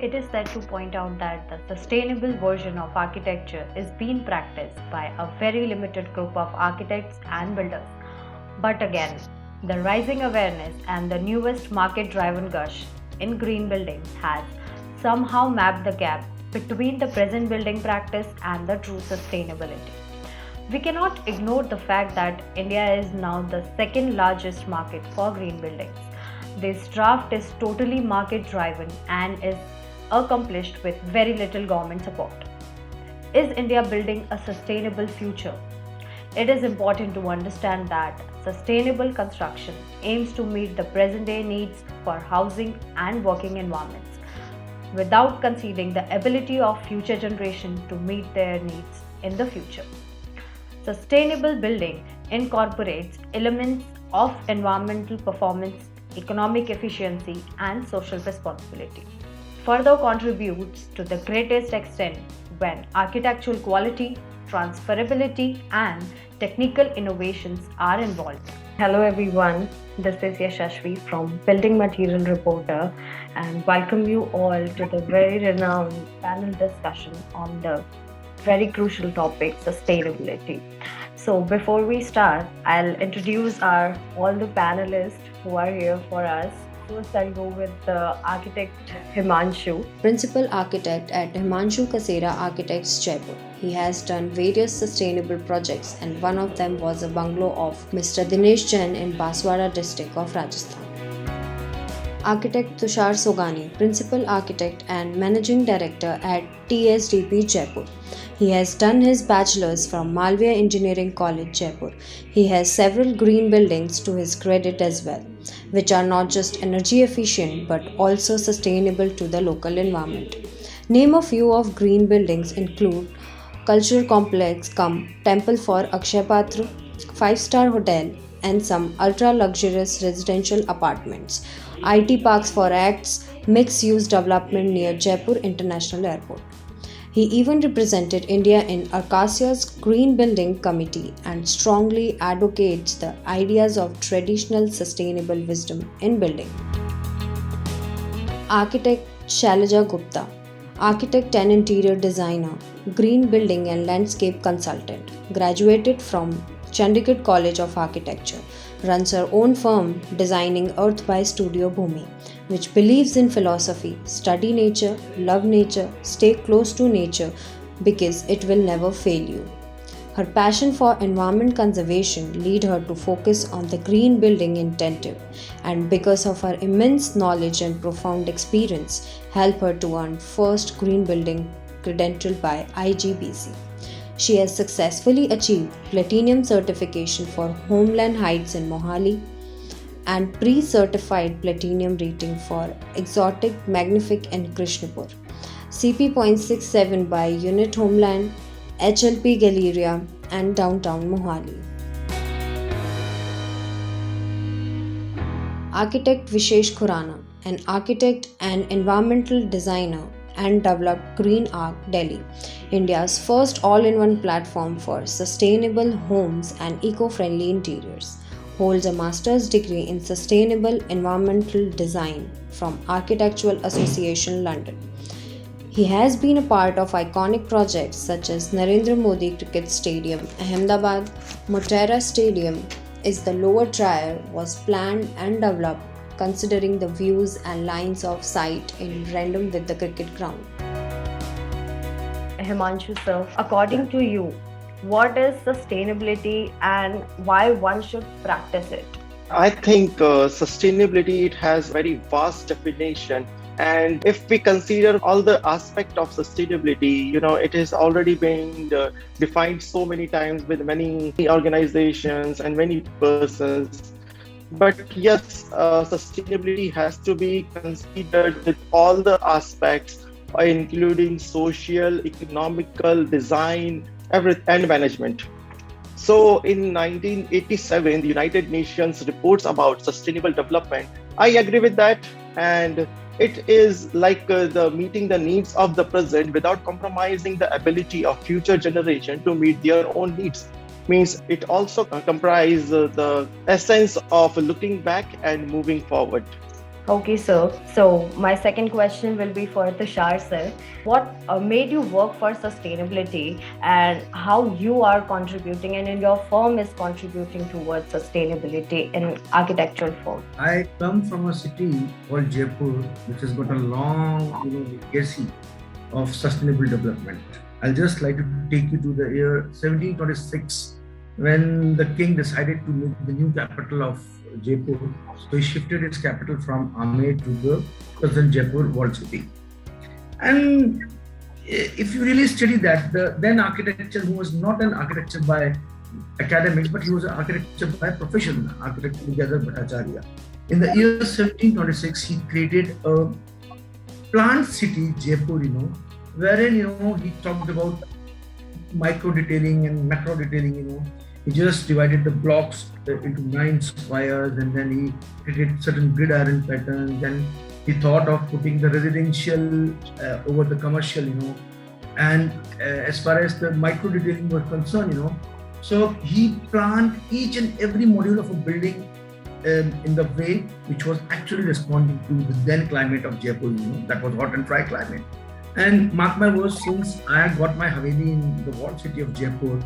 It is said to point out that the sustainable version of architecture is being practiced by a very limited group of architects and builders. But again, the rising awareness and the newest market driven gush in green buildings has somehow mapped the gap between the present building practice and the true sustainability. We cannot ignore the fact that India is now the second largest market for green buildings. This draft is totally market driven and is accomplished with very little government support. Is India building a sustainable future? It is important to understand that sustainable construction aims to meet the present day needs for housing and working environments without conceding the ability of future generations to meet their needs in the future. Sustainable building incorporates elements of environmental performance, economic efficiency, and social responsibility. Further contributes to the greatest extent when architectural quality, transferability, and technical innovations are involved. Hello everyone, this is Yashashvi from Building Material Reporter and welcome you all to the very renowned panel discussion on the very crucial topic sustainability. So before we start, I'll introduce our all the panelists who are here for us. First, I'll go with the architect Himanshu. Principal architect at Himanshu Kasera Architects, Jaipur. He has done various sustainable projects and one of them was a bungalow of Mr. Dinesh Jain in Baswara district of Rajasthan. Architect Tushar Sogani, Principal Architect and Managing Director at TSDP Jaipur. He has done his bachelor's from Malviya Engineering College, Jaipur. He has several green buildings to his credit as well, which are not just energy efficient but also sustainable to the local environment. Name a few of green buildings include Cultural Complex cum Temple for Akshay Patra, 5-star hotel and some ultra-luxurious residential apartments. IT parks for acts, mixed-use development near Jaipur International Airport. He even represented India in Acacia's Green Building Committee and strongly advocates the ideas of traditional sustainable wisdom in building. Architect Shailaja Gupta, architect and interior designer, green building and landscape consultant, graduated from Chandigarh College of Architecture, runs her own firm Designing Earth by Studio Bhumi, which believes in philosophy, study nature, love nature, stay close to nature because it will never fail you. Her passion for environment conservation lead her to focus on the green building incentive and because of her immense knowledge and profound experience help her to earn first green building credential by IGBC. She has successfully achieved Platinum certification for Homeland Heights in Mohali and pre-certified Platinum rating for Exotic Magnific in Krishnapur, CP.67 by Unit Homeland, HLP Galleria and Downtown Mohali. Architect Vishesh Khurana, an architect and environmental designer and developed Green Arc Delhi, India's first all-in-one platform for sustainable homes and eco-friendly interiors. Holds a master's degree in sustainable environmental design from Architectural Association London. He has been a part of iconic projects such as Narendra Modi Cricket Stadium, Ahmedabad, Motera Stadium is the lower tier was planned and developed considering the views and lines of sight in random with the cricket ground. Himanshu sir, according to you, what is sustainability and why one should practice it? I think sustainability it has very vast definition, and if we consider all the aspect of sustainability, it has already been defined so many times with many organizations and many persons. But yes, sustainability has to be considered with all the aspects, including social, economical, design, and management. So in 1987, the United Nations reports about sustainable development. I agree with that, and it is like the meeting the needs of the present without compromising the ability of future generation to meet their own needs. Means it also comprises the essence of looking back and moving forward. Okay, sir. So my second question will be for Tushar, sir. What made you work for sustainability, and how you are contributing and your firm is contributing towards sustainability in architectural firm? I come from a city called Jaipur, which has got a long, legacy of sustainable development. I'll just like to take you to the year 1726, when the king decided to make the new capital of Jaipur. So he shifted its capital from Amer to the present Jaipur walled city. And if you really study that, the then architecture, who was not an architecture by academics, but he was an architecture by profession, architect Vidyadhar Bhattacharya. In the year 1726, he created a planned city, Jaipur, wherein, he talked about micro detailing and macro detailing. He just divided the blocks into 9 squares, and then he created certain gridiron patterns, and he thought of putting the residential over the commercial, and as far as the micro detailing was concerned, so he planned each and every module of a building in the way which was actually responding to the then climate of Jaipur, that was hot and dry climate. And mark my words, since I got my Haveli in the walled city of Jaipur,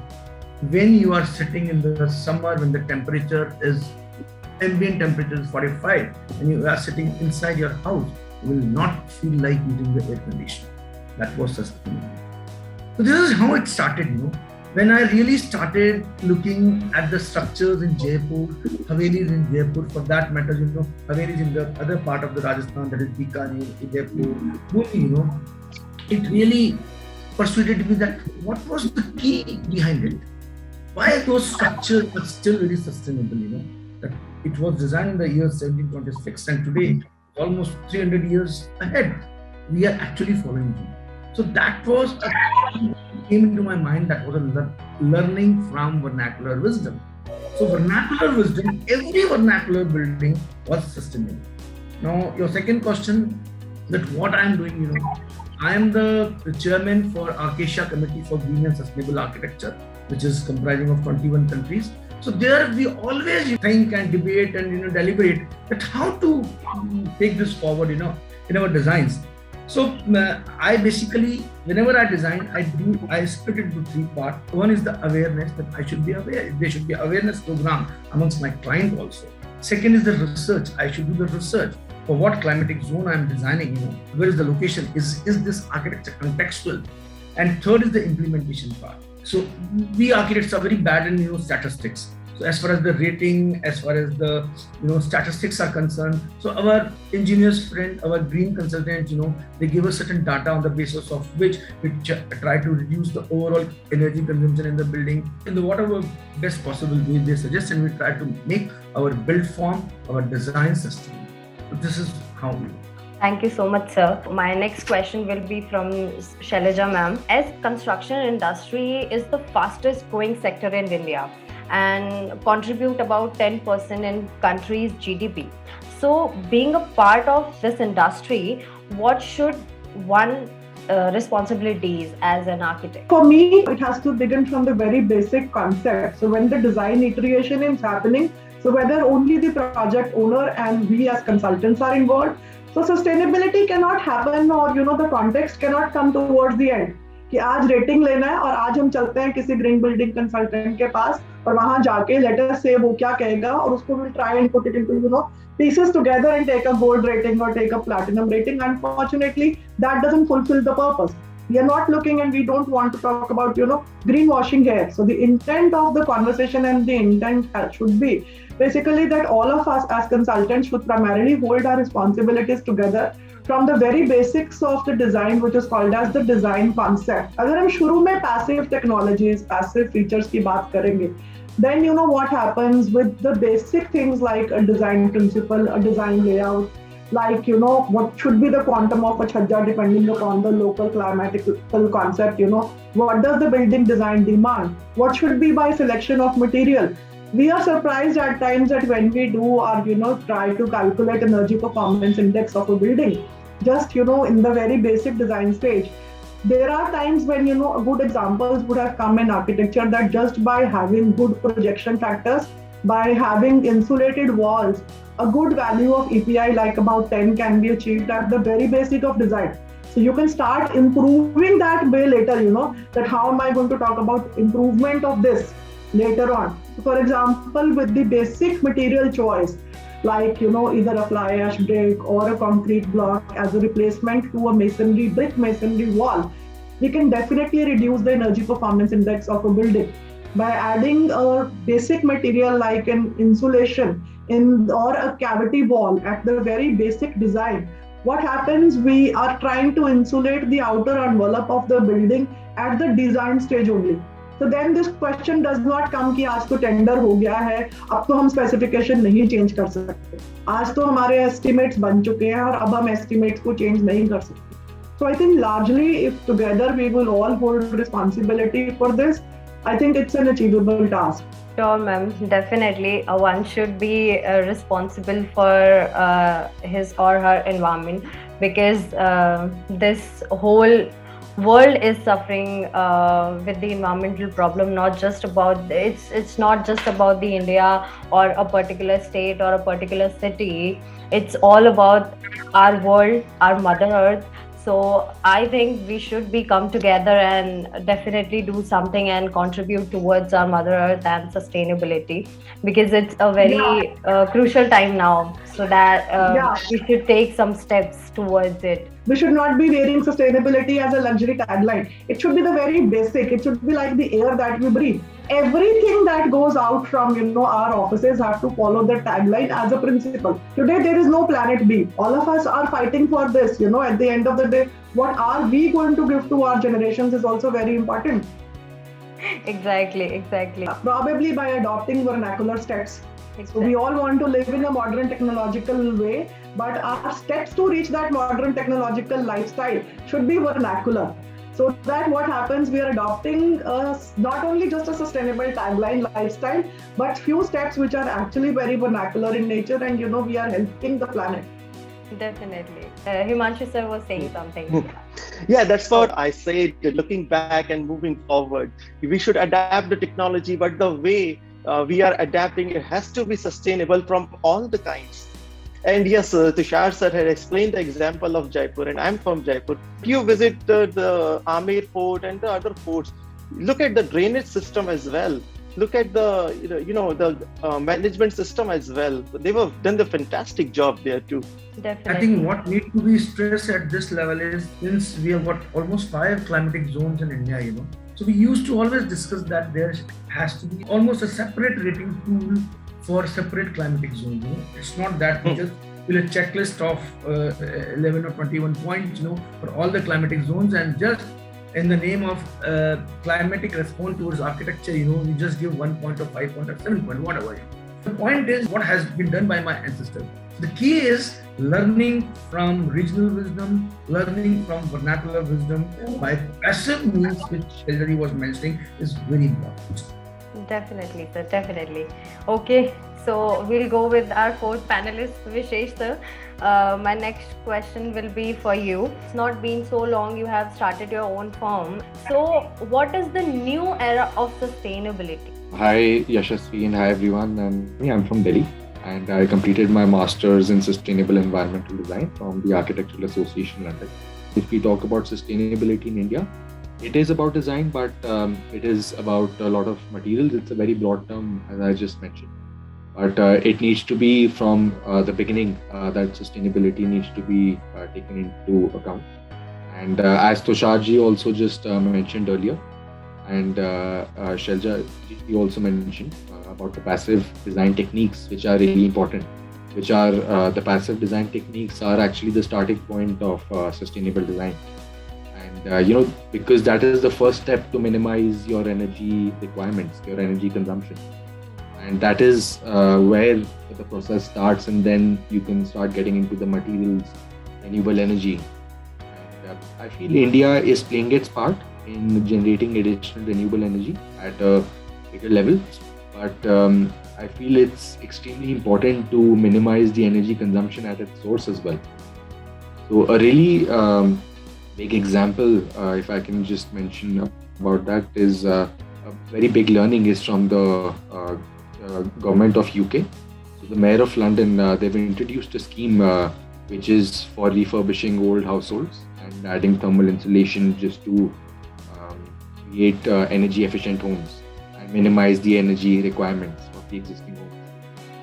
when you are sitting in the summer, when the temperature is, ambient temperature is 45, and you are sitting inside your house, you will not feel like using the air conditioner. That was sustainable. So this is how it started, When I really started looking at the structures in Jaipur, Havelis in Jaipur, for that matter, Havelis in the other part of the Rajasthan, that is Bikaner, Jaipur, Bhumi, it really persuaded me that what was the key behind it? Why those structures were still very sustainable, that it was designed in the year 1726, and today, almost 300 years ahead, we are actually following it. So that was a came into my mind, that was a learning from vernacular wisdom. So vernacular wisdom, every vernacular building was sustainable. Now, your second question, that what I am doing, I am the chairman for Acacia Committee for Green and Sustainable Architecture, which is comprising of 21 countries. So there we always think and debate and deliberate that how to take this forward, in our designs. So I basically, whenever I design, I split it into 3 parts. One is the awareness, that I should be aware. There should be awareness program amongst my client also. Second is the research. I should do the research for what climatic zone I am designing. Where is the location? Is this architecture contextual? And third is the implementation part. So we architects are very bad in statistics. So as far as the rating, as far as the statistics are concerned, so our engineers friend, our green consultant, they give us certain data on the basis of which we try to reduce the overall energy consumption in the building in the whatever best possible way they suggest, and we try to make our build form, our design system. So this is how we work. Thank you so much, sir. My next question will be from Shailaja ma'am. As construction industry is the fastest growing sector in India and contribute about 10% in country's GDP. So being a part of this industry, what should one responsibilities as an architect? For me, it has to begin from the very basic concept. So when the design iteration is happening, so whether only the project owner and we as consultants are involved, so sustainability cannot happen, or the context cannot come towards the end. कि आज rating लेना है और आज हम चलते हैं किसी ग्रीन बिल्डिंग कंसल्टेंट के पास और वहां जाके लेट अस से वो क्या कहेगा और उसको will try and put it into pieces together and take a gold rating or take a platinum rating. Unfortunately, that doesn't fulfill the purpose. We are not looking, and we don't want to talk about greenwashing here. So the intent of the conversation and the intent should be basically that all of us as consultants should primarily hold our responsibilities together from the very basics of the design, which is called as the design concept. अगर हम शुरू में passive technologies, passive features की बात करेंगे, then what happens with the basic things like a design principle, a design layout, like what should be the quantum of a chhajja depending upon the local climatical concept. What does the building design demand? What should be by selection of material? We are surprised at times that when we do or try to calculate energy performance index of a building, just in the very basic design stage, there are times when good examples would have come in architecture that just by having good projection factors, by having insulated walls, a good value of EPI like about 10 can be achieved at the very basic of design. So you can start improving that way later, that how am I going to talk about improvement of this later on. So for example, with the basic material choice, like, either a fly ash brick or a concrete block as a replacement to a brick masonry wall, we can definitely reduce the energy performance index of a building by adding a basic material like an insulation in or a cavity wall at the very basic design. What happens, we are trying to insulate the outer envelope of the building at the design stage only. So then this question does not come कि आज तो tender हो गया है, अब तो हम specification नहीं चेंज कर सकते, आज तो हमारे एस्टिमेट्स बन चुके हैं और अब हम एस्टिमेट्स को चेंज नहीं कर सकते. So I think largely, if together we will all hold responsibility for this, I think it's an achievable task. Sure, ma'am. Definitely, one should be responsible for his or her environment, because this whole world is suffering with the environmental problem. Not just about it's not just about the India or a particular state or a particular city. It's all about our world, our Mother Earth. So I think we should be come together and definitely do something and contribute towards our Mother Earth and sustainability, because it's a very crucial time now. So that we should take some steps towards it. We should not be wearing sustainability as a luxury tagline. It should be the very basic. It should be like the air that we breathe. Everything that goes out from our offices have to follow the tagline as a principle. Today there is no planet B. All of us are fighting for this. At the end of the day, what are we going to give to our generations is also very important. Exactly. Probably by adopting vernacular steps. Exactly. So we all want to live in a modern technological way, but our steps to reach that modern technological lifestyle should be vernacular. So that what happens, we are adopting not only just a sustainable tagline lifestyle, but few steps which are actually very vernacular in nature, and we are helping the planet. Definitely. Himanshu sir was saying something. Yeah, that's what I said. Looking back and moving forward, we should adapt the technology, but the way we are adapting, it has to be sustainable from all the kinds. And yes, Tushar sir had explained the example of Jaipur, and I'm from Jaipur. You visit the Amer Fort and the other forts. Look at the drainage system as well. Look at the the management system as well. They've done the fantastic job there too. Definitely. I think what need to be stressed at this level is, since we have got almost 5 climatic zones in India, so we used to always discuss that there has to be almost a separate rating tool for separate climatic zones. It's not that we just fill a checklist of 11 or 21 points, for all the climatic zones, and just in the name of climatic response towards architecture, we just give 1 point or 5 point or 7 point, whatever. The point is what has been done by my ancestors. The key is learning from regional wisdom, learning from vernacular wisdom by passive means, which Sheldrati was mentioning, is very important. Definitely, sir. Definitely. Okay, so we'll go with our fourth panelist, Vishesh sir. My next question will be for you. It's not been so long you have started your own firm. So, what is the new era of sustainability? Hi Yashasvi and hi everyone. I'm from Delhi, and I completed my Masters in Sustainable Environmental Design from the Architectural Association London. If we talk about sustainability in India, it is about design, but it is about a lot of materials. It's a very broad term, as I just mentioned. But it needs to be from the beginning that sustainability needs to be taken into account. And as Tosharji also just mentioned earlier, and Shelja also mentioned about the passive design techniques, which are really important. Which are the passive design techniques are actually the starting point of sustainable design. And because that is the first step to minimize your energy requirements, your energy consumption. And that is where the process starts, and then you can start getting into the materials, renewable energy. And I feel India is playing its part in generating additional renewable energy at a bigger level. But I feel it's extremely important to minimize the energy consumption at its source as well. So a really big example, if I can just mention about that, is a very big learning is from the government of UK. So the Mayor of London, they've introduced a scheme which is for refurbishing old households and adding thermal insulation just to create energy efficient homes and minimize the energy requirements of the existing homes.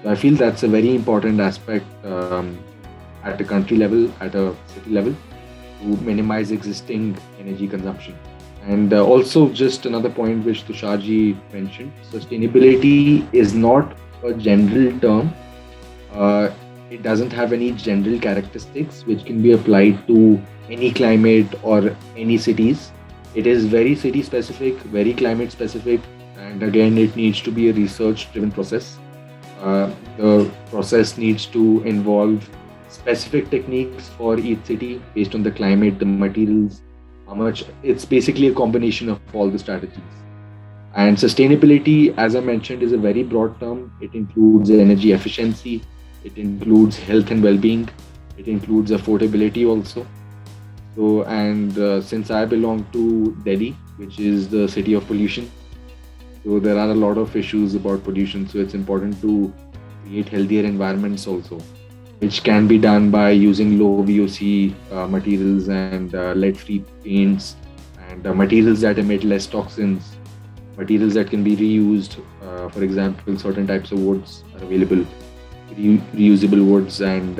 So I feel that's a very important aspect at a country level, at a city level, to minimize existing energy consumption. And also, just another point which Tusharji mentioned, sustainability is not a general term. It doesn't have any general characteristics which can be applied to any climate or any cities. It is very city specific, very climate specific, and again, it needs to be a research driven process. The process needs to involve specific techniques for each city based on the climate, the materials, how much. It's basically a combination of all the strategies. And sustainability, as I mentioned, is a very broad term. It includes energy efficiency, it includes health and well-being, it includes affordability also. So, and since I belong to Delhi, which is the city of pollution, so there are a lot of issues about pollution. So it's important to create healthier environments also, which can be done by using low VOC materials and lead-free paints and materials that emit less toxins, materials that can be reused. For example, certain types of woods are available, reusable woods, and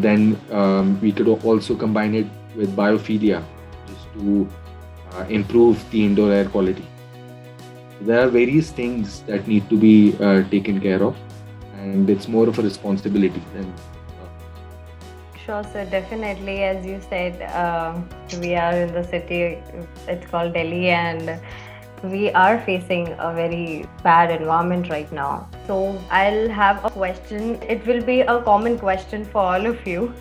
then we could also combine it with biophilia just to improve the indoor air quality. There are various things that need to be taken care of, and it's more of a responsibility than. Sure, sir. Definitely, as you said, we are in the city. It's called Delhi, and we are facing a very bad environment right now. So I'll have a question. It will be a common question for all of you.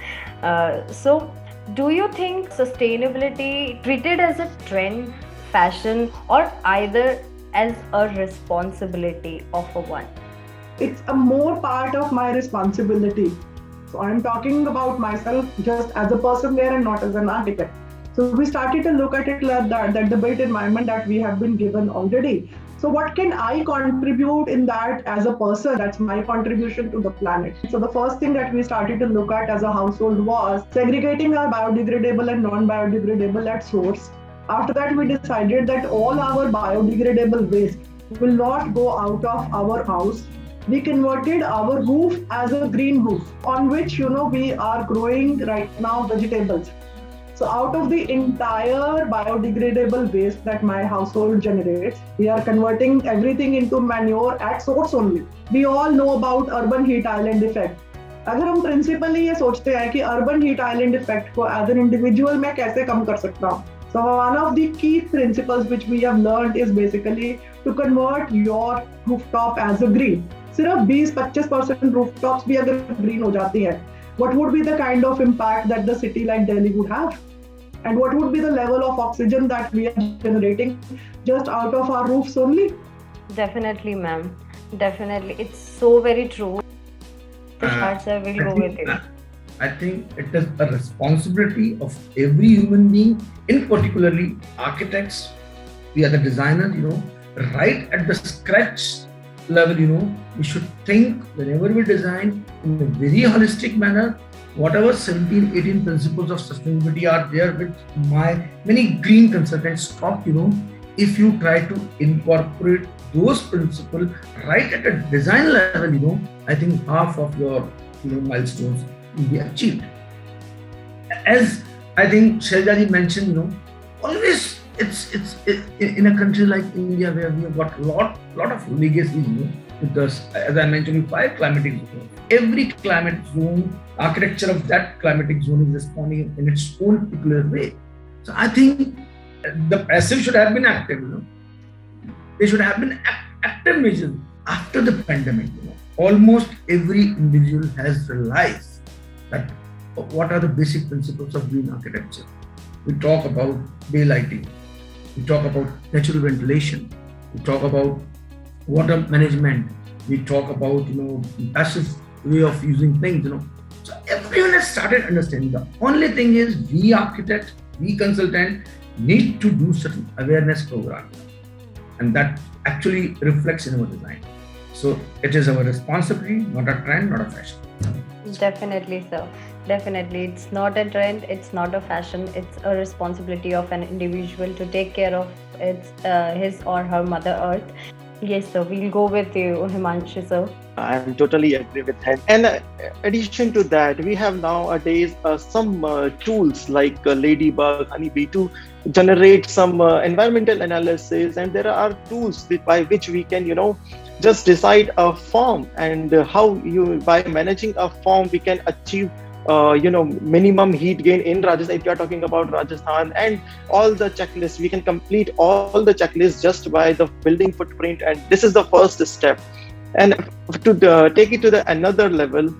So, do you think sustainability treated as a trend, fashion, or either as a responsibility of a one? It's a more part of my responsibility. So I'm talking about myself just as a person there and not as an architect. So we started to look at it like that the built environment that we have been given already. So what can I contribute in that as a person? That's my contribution to the planet. So the first thing that we started to look at as a household was segregating our biodegradable and non-biodegradable at source. After that, we decided that all our biodegradable waste will not go out of our house. We converted our roof as a green roof on which, we are growing right now vegetables. So out of the entire biodegradable waste that my household generates, we are converting everything into manure at source only. We all know about urban heat island effect. अगर हम principally ये सोचते हैं कि urban heat island effect को as an individual मैं कैसे कम कर सकता हूँ, so one of the key principles which we have learned is basically to convert your rooftop as a green. सिर्फ 20-25% rooftops भी अगर green हो जाती है, what would be the kind of impact that the city like Delhi would have? And what would be the level of oxygen that we are generating just out of our roofs only? Definitely, ma'am. Definitely. It's so very true. Tushar sir, we'll go with you. I think it is a responsibility of every human being, in particularly architects. We are the designers, right at the scratch level, we should think whenever we design in a very holistic manner. Whatever 17-18 principles of sustainability are there, which many green consultants talk, if you try to incorporate those principles right at a design level, I think half of your milestones will be achieved. As I think Shailaji mentioned, always it's in a country like India where we have got lot of legacy, because as I mentioned, 5 climatic zones. Every climate zone, architecture of that climatic zone is responding in its own particular way. So I think the passive should have been active. They should have been active measures after the pandemic. Almost every individual has realized that what are the basic principles of green architecture. We talk about daylighting. We talk about natural ventilation. We talk about water management. We talk about passive way of using things. So everyone has started understanding. The only thing is we architects, we consultants need to do certain awareness program, and that actually reflects in our design. So it is our responsibility, not a trend, not a fashion. Definitely, sir. Definitely. It's not a trend, it's not a fashion, it's a responsibility of an individual to take care of his or her Mother Earth. Yes, sir. We'll go with you, Himanshu, sir. I'm totally agree with him. And addition to that, we have nowadays some tools like Ladybug, Honeybee to generate some environmental analysis, and there are tools by which we can, just decide a form and how you by managing a form we can achieve minimum heat gain in Rajasthan. If you are talking about Rajasthan and all the checklists, we can complete all the checklists just by the building footprint, and this is the first step. And to take it to the another level,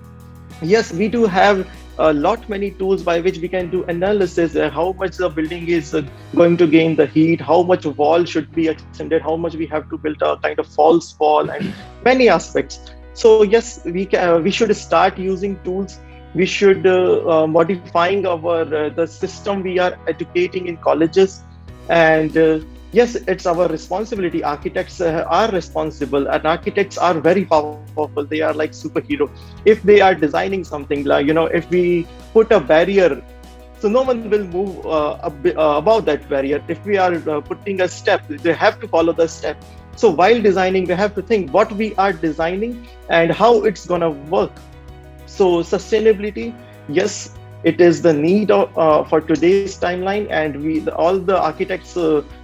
yes, we do have a lot many tools by which we can do analysis, how much the building is going to gain the heat, how much wall should be extended, how much we have to build a kind of false wall, and many aspects. So yes, we should start using tools. We should modifying our the system we are educating in colleges, and yes, it's our responsibility. Architects are responsible, and architects are very powerful. They are like superhero. If they are designing something, like if we put a barrier, so no one will move above that barrier. If we are putting a step, they have to follow the step. So while designing, we have to think what we are designing and how it's gonna work. So sustainability, yes, it is the need for today's timeline, and all the architects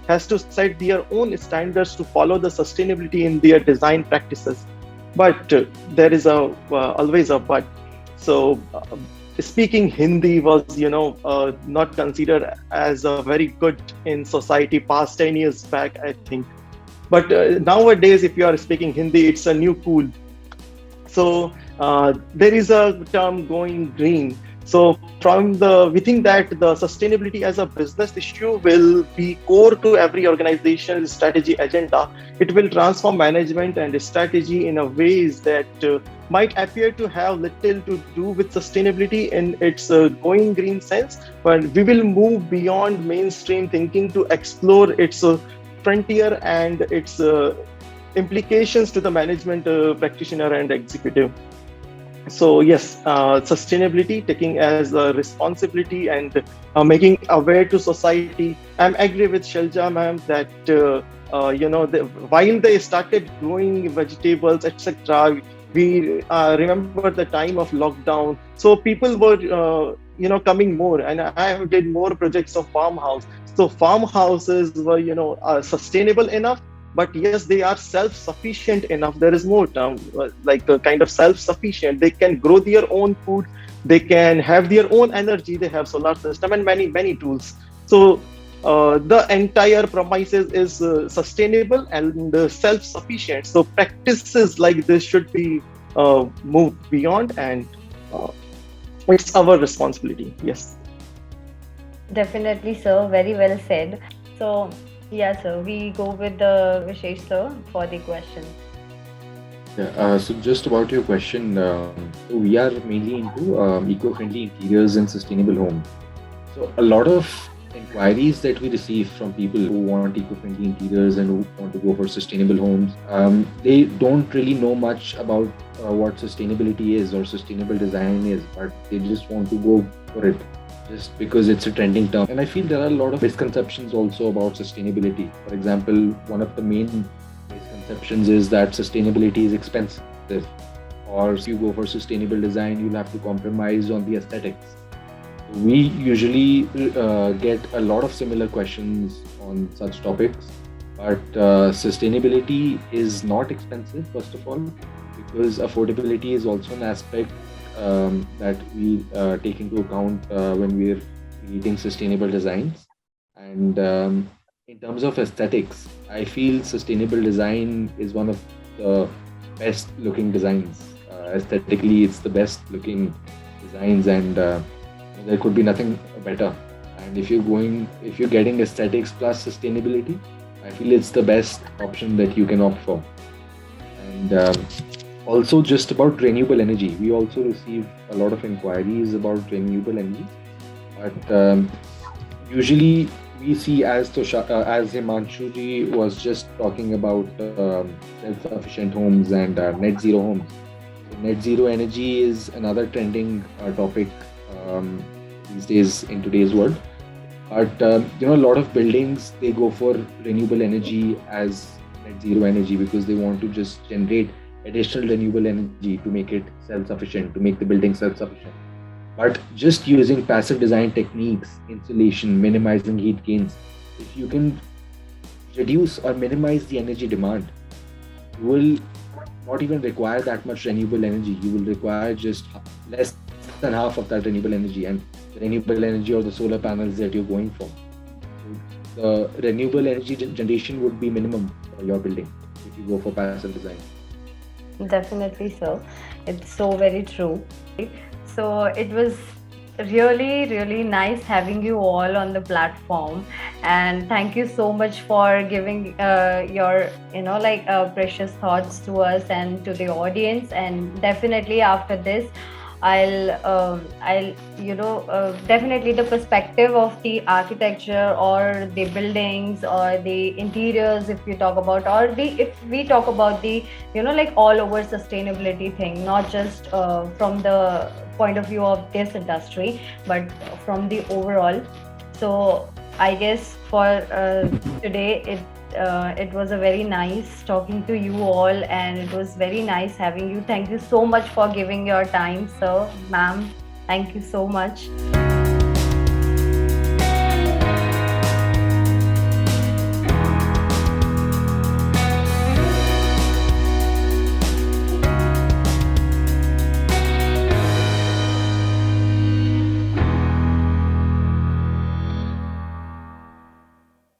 has to set their own standards to follow the sustainability in their design practices. But there is always a but. So speaking Hindi was not considered as very good in society past 10 years back, I think. But nowadays, if you are speaking Hindi, it's a new cool. So there is a term going green. So we think that the sustainability as a business issue will be core to every organization's strategy agenda. It will transform management and strategy in a ways that might appear to have little to do with sustainability in its going green sense, but we will move beyond mainstream thinking to explore its frontier and its implications to the management practitioner and executive. So yes, sustainability taking as a responsibility and making aware to society. I'm agree with Shelja ma'am that while they started growing vegetables, etc., we remember the time of lockdown. So people were coming more, and I did more projects of farmhouse. So farmhouses were sustainable enough, but yes, they are self-sufficient enough. There is more term like a kind of self-sufficient. They can grow their own food, they can have their own energy, they have solar system and many tools. So the entire premises is sustainable and self-sufficient. So practices like this should be moved beyond, and it's our responsibility. Yes. Definitely, sir. Very well said. So, yeah, sir. We go with the Vishesh, sir, for the question. Yeah, so just about your question, we are mainly into eco-friendly interiors and sustainable homes. So a lot of inquiries that we receive from people who want eco-friendly interiors and who want to go for sustainable homes, they don't really know much about what sustainability is or sustainable design is, but they just want to go for it just because it's a trending term. And I feel there are a lot of misconceptions also about sustainability. For example, one of the main misconceptions is that sustainability is expensive, or if you go for sustainable design, you'll have to compromise on the aesthetics. We usually get a lot of similar questions on such topics, but sustainability is not expensive, first of all, because affordability is also an aspect that we take into account when we're creating sustainable designs. And in terms of aesthetics, I feel sustainable design is one of the best looking designs. Aesthetically, it's the best looking designs, and there could be nothing better. And if you're getting aesthetics plus sustainability, I feel it's the best option that you can opt for. And also just about renewable energy, we also receive a lot of inquiries about renewable energy, but usually we see as Himanshu ji was just talking about self-sufficient homes and net zero homes. So net zero energy is another trending topic these days in today's world. But a lot of buildings they go for renewable energy as net zero energy because they want to just generate additional renewable energy to make it self-sufficient, to make the building self-sufficient. But just using passive design techniques, insulation, minimizing heat gains, if you can reduce or minimize the energy demand, you will not even require that much renewable energy. You will require just less than half of that renewable energy, and the renewable energy or the solar panels that you're going for. The renewable energy generation would be minimum for your building if you go for passive design. Definitely, sir. It's so very true. So it was really, really nice having you all on the platform, and thank you so much for giving your, precious thoughts to us and to the audience. And definitely after this, I'll definitely the perspective of the architecture or the buildings or the interiors, if you talk about, or the if we talk about the all over sustainability thing, not just from the point of view of this industry, but from the overall. So I guess for today it was a very nice talking to you all, and it was very nice having you. Thank you so much for giving your time, sir, ma'am. Thank you so much.